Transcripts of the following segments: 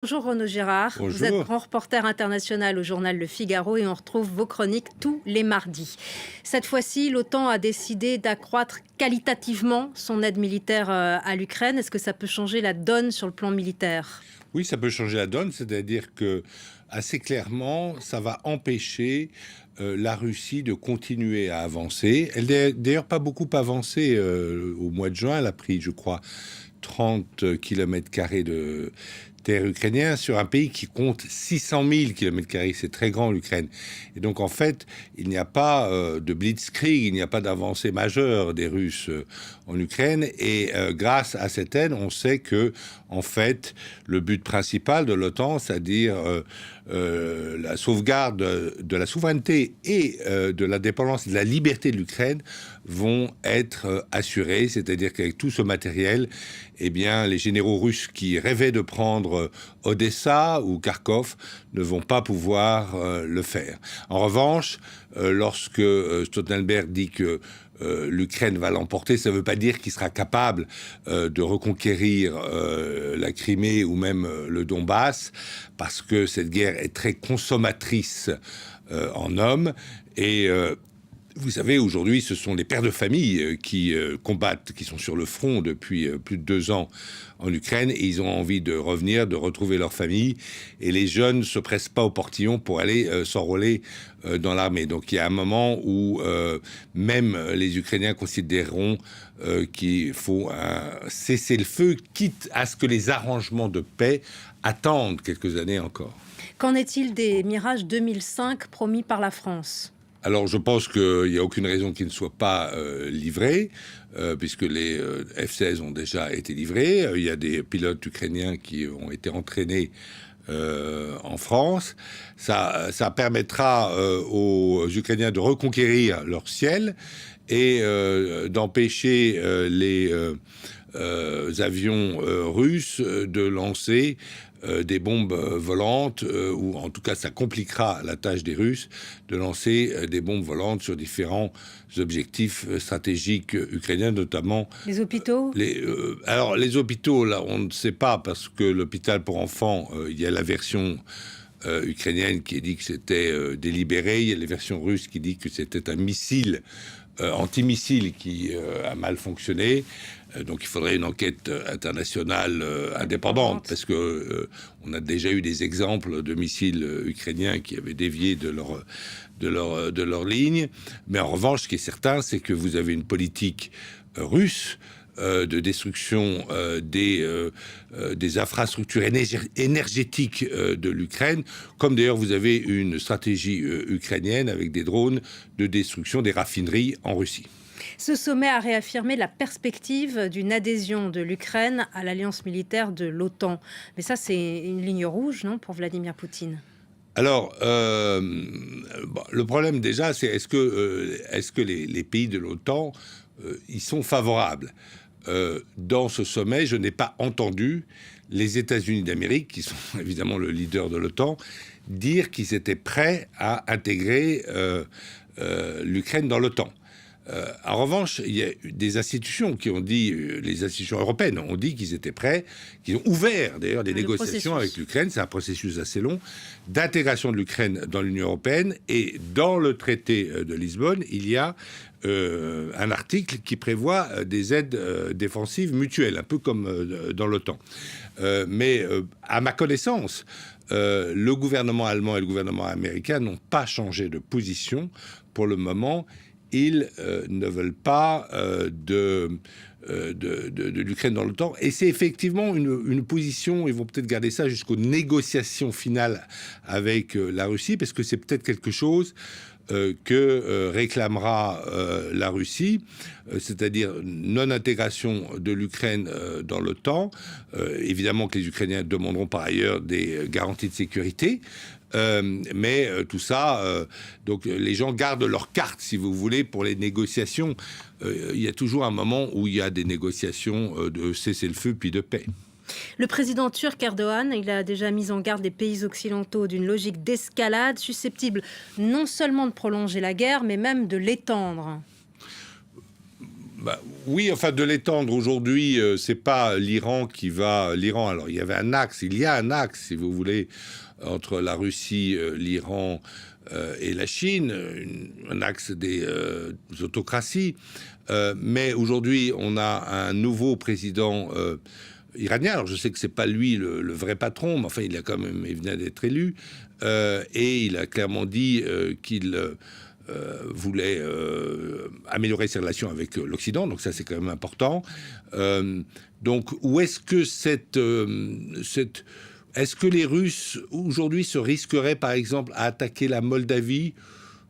Bonjour Renaud Gérard, vous êtes Bonjour. grand reporter international au journal Le Figaro et on retrouve vos chroniques tous les mardis. Cette fois-ci, l'OTAN a décidé d'accroître qualitativement son aide militaire à l'Ukraine. Est-ce que ça peut changer la donne sur le plan militaire? Oui, ça peut changer la donne, c'est-à-dire que assez clairement, ça va empêcher la Russie de continuer à avancer. Elle n'a d'ailleurs pas beaucoup avancé au mois de juin. Elle a pris, je crois, 30 km² de terre ukrainien sur un pays qui compte 600 000 km². C'est très grand, l'Ukraine. Et donc, en fait, il n'y a pas de blitzkrieg, il n'y a pas d'avancée majeure des Russes en Ukraine. Et grâce à cette aide, on sait que, en fait, le but principal de l'OTAN, c'est-à-dire la sauvegarde de la souveraineté et de la dépendance et de la liberté de l'Ukraine, vont être assurés, c'est-à-dire qu'avec tout ce matériel, eh bien, les généraux russes qui rêvaient de prendre Odessa ou Kharkov ne vont pas pouvoir le faire. En revanche, lorsque Stoltenberg dit que l'Ukraine va l'emporter, ça ne veut pas dire qu'il sera capable de reconquérir la Crimée ou même le Donbass, parce que cette guerre est très consommatrice en hommes et vous savez, aujourd'hui, ce sont les pères de famille qui combattent, qui sont sur le front depuis plus de 2 ans en Ukraine, et ils ont envie de revenir, de retrouver leur famille, et les jeunes ne se pressent pas au portillon pour aller s'enrôler dans l'armée. Donc il y a un moment où même les Ukrainiens considéreront qu'il faut un cessez-le-feu, quitte à ce que les arrangements de paix attendent quelques années encore. Qu'en est-il des Mirage 2005 promis par la France? Alors, je pense qu'il n'y a aucune raison qu'ils ne soient pas livrés, puisque les F-16 ont déjà été livrés. Il y a des pilotes ukrainiens qui ont été entraînés en France. Ça permettra aux Ukrainiens de reconquérir leur ciel et d'empêcher les avions russes de lancer des bombes volantes, ou en tout cas ça compliquera la tâche des Russes de lancer des bombes volantes sur différents objectifs stratégiques ukrainiens, notamment Les hôpitaux? Alors les hôpitaux, là on ne sait pas, parce que l'hôpital pour enfants, il y a la version ukrainienne qui dit que c'était délibéré, il y a la version russe qui dit que c'était un missile antimissile qui a mal fonctionné. Donc il faudrait une enquête internationale indépendante, parce que on a déjà eu des exemples de missiles ukrainiens qui avaient dévié de leur ligne. Mais en revanche, ce qui est certain, c'est que vous avez une politique russe de destruction des infrastructures énergétiques de l'Ukraine, comme d'ailleurs vous avez une stratégie ukrainienne avec des drones de destruction des raffineries en Russie. Ce sommet a réaffirmé la perspective d'une adhésion de l'Ukraine à l'alliance militaire de l'OTAN. Mais ça, c'est une ligne rouge, non, pour Vladimir Poutine? Alors, le problème déjà, c'est est-ce que les pays de l'OTAN y sont favorables? Dans ce sommet, je n'ai pas entendu les États-Unis d'Amérique, qui sont évidemment le leader de l'OTAN, dire qu'ils étaient prêts à intégrer l'Ukraine dans l'OTAN. En revanche, il y a des institutions qui ont dit, les institutions européennes ont dit qu'ils étaient prêts, qu'ils ont ouvert d'ailleurs des négociations avec l'Ukraine, c'est un processus assez long, d'intégration de l'Ukraine dans l'Union européenne. Et dans le traité de Lisbonne, il y a un article qui prévoit des aides défensives mutuelles, un peu comme dans l'OTAN. Mais à ma connaissance, le gouvernement allemand et le gouvernement américain n'ont pas changé de position pour le moment. Ils ne veulent pas de l'Ukraine dans l'OTAN. Et c'est effectivement une position, ils vont peut-être garder ça jusqu'aux négociations finales avec la Russie, parce que c'est peut-être quelque chose que réclamera la Russie, c'est-à-dire non-intégration de l'Ukraine dans l'OTAN. Évidemment que les Ukrainiens demanderont par ailleurs des garanties de sécurité. Mais tout ça, donc les gens gardent leurs cartes, si vous voulez, pour les négociations. Il y a toujours un moment où il y a des négociations de cessez-le-feu puis de paix. Le président turc Erdogan, il a déjà mis en garde les pays occidentaux d'une logique d'escalade susceptible non seulement de prolonger la guerre, mais même de l'étendre. Oui, enfin, de l'étendre aujourd'hui, c'est pas l'Iran qui va... L'Iran, alors, il y a un axe, si vous voulez, entre la Russie, l'Iran et la Chine, un axe des autocraties. Mais aujourd'hui, on a un nouveau président iranien. Alors, je sais que c'est pas lui le vrai patron, mais enfin, il vient d'être élu. Et il a clairement dit qu'il... voulait améliorer ses relations avec l'Occident, donc ça c'est quand même important. Donc où est-ce que est-ce que les Russes aujourd'hui se risqueraient par exemple à attaquer la Moldavie?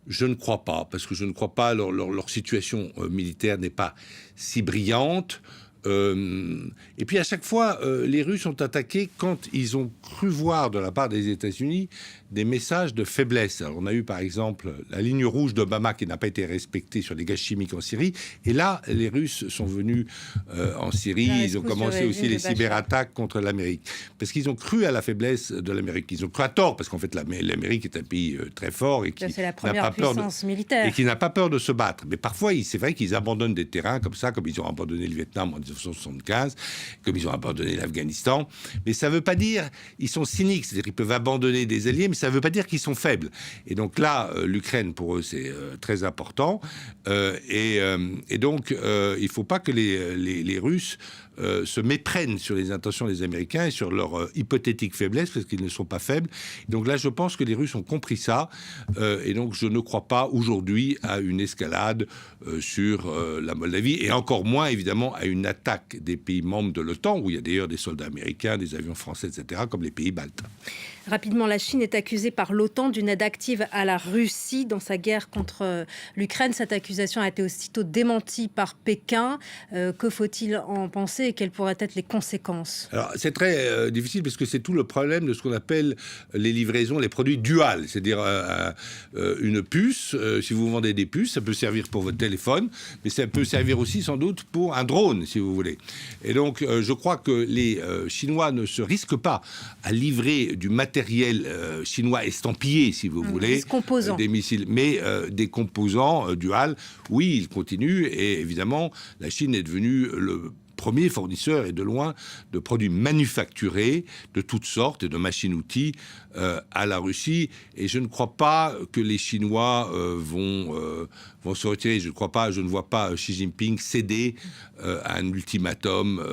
Je ne crois pas, parce que je ne crois pas, leur situation militaire n'est pas si brillante. Et puis à chaque fois, les Russes ont attaqué quand ils ont cru voir de la part des États-Unis des messages de faiblesse. Alors, on a eu par exemple la ligne rouge d'Obama qui n'a pas été respectée sur les gaz chimiques en Syrie. Et là, les Russes sont venus en Syrie. Ils ont commencé aussi les cyberattaques contre l'Amérique. Parce qu'ils ont cru à la faiblesse de l'Amérique. Ils ont cru à tort, parce qu'en fait, l'Amérique est un pays très fort et qui n'a pas peur militaire. Et qui n'a pas peur de se battre. Mais parfois, c'est vrai qu'ils abandonnent des terrains comme ça, comme ils ont abandonné le Vietnam en 1975, comme ils ont abandonné l'Afghanistan. Mais ça ne veut pas dire qu'ils sont cyniques. C'est-à-dire qu'ils peuvent abandonner des alliés, mais ça ne veut pas dire qu'ils sont faibles. Et donc là, l'Ukraine, pour eux, c'est très important. Et donc, il ne faut pas que les Russes se méprennent sur les intentions des Américains et sur leur hypothétique faiblesse, parce qu'ils ne sont pas faibles. Donc là, je pense que les Russes ont compris ça. Et donc, je ne crois pas aujourd'hui à une escalade sur la Moldavie, et encore moins, évidemment, à une attaque des pays membres de l'OTAN, où il y a d'ailleurs des soldats américains, des avions français, etc., comme les pays baltes. Rapidement, la Chine est accusée par l'OTAN d'une aide active à la Russie dans sa guerre contre l'Ukraine. Cette accusation a été aussitôt démentie par Pékin. Que faut-il en penser et quelles pourraient être les conséquences? Alors, c'est très difficile parce que c'est tout le problème de ce qu'on appelle les livraisons, les produits duals. C'est-à-dire une puce, si vous vendez des puces, ça peut servir pour votre téléphone, mais ça peut servir aussi sans doute pour un drone, si vous voulez. Et donc, je crois que les Chinois ne se risquent pas à livrer du matériel chinois estampillé, si vous voulez, des missiles, mais des composants duals, oui, ils continuent. Et évidemment, la Chine est devenue le premier fournisseur, et de loin, de produits manufacturés de toutes sortes et de machines-outils à la Russie. Et je ne crois pas que les Chinois vont se retirer. Je ne vois pas Xi Jinping céder à un ultimatum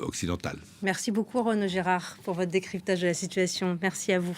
occidental. Merci beaucoup, Renaud Girard, pour votre décryptage de la situation. Merci à vous.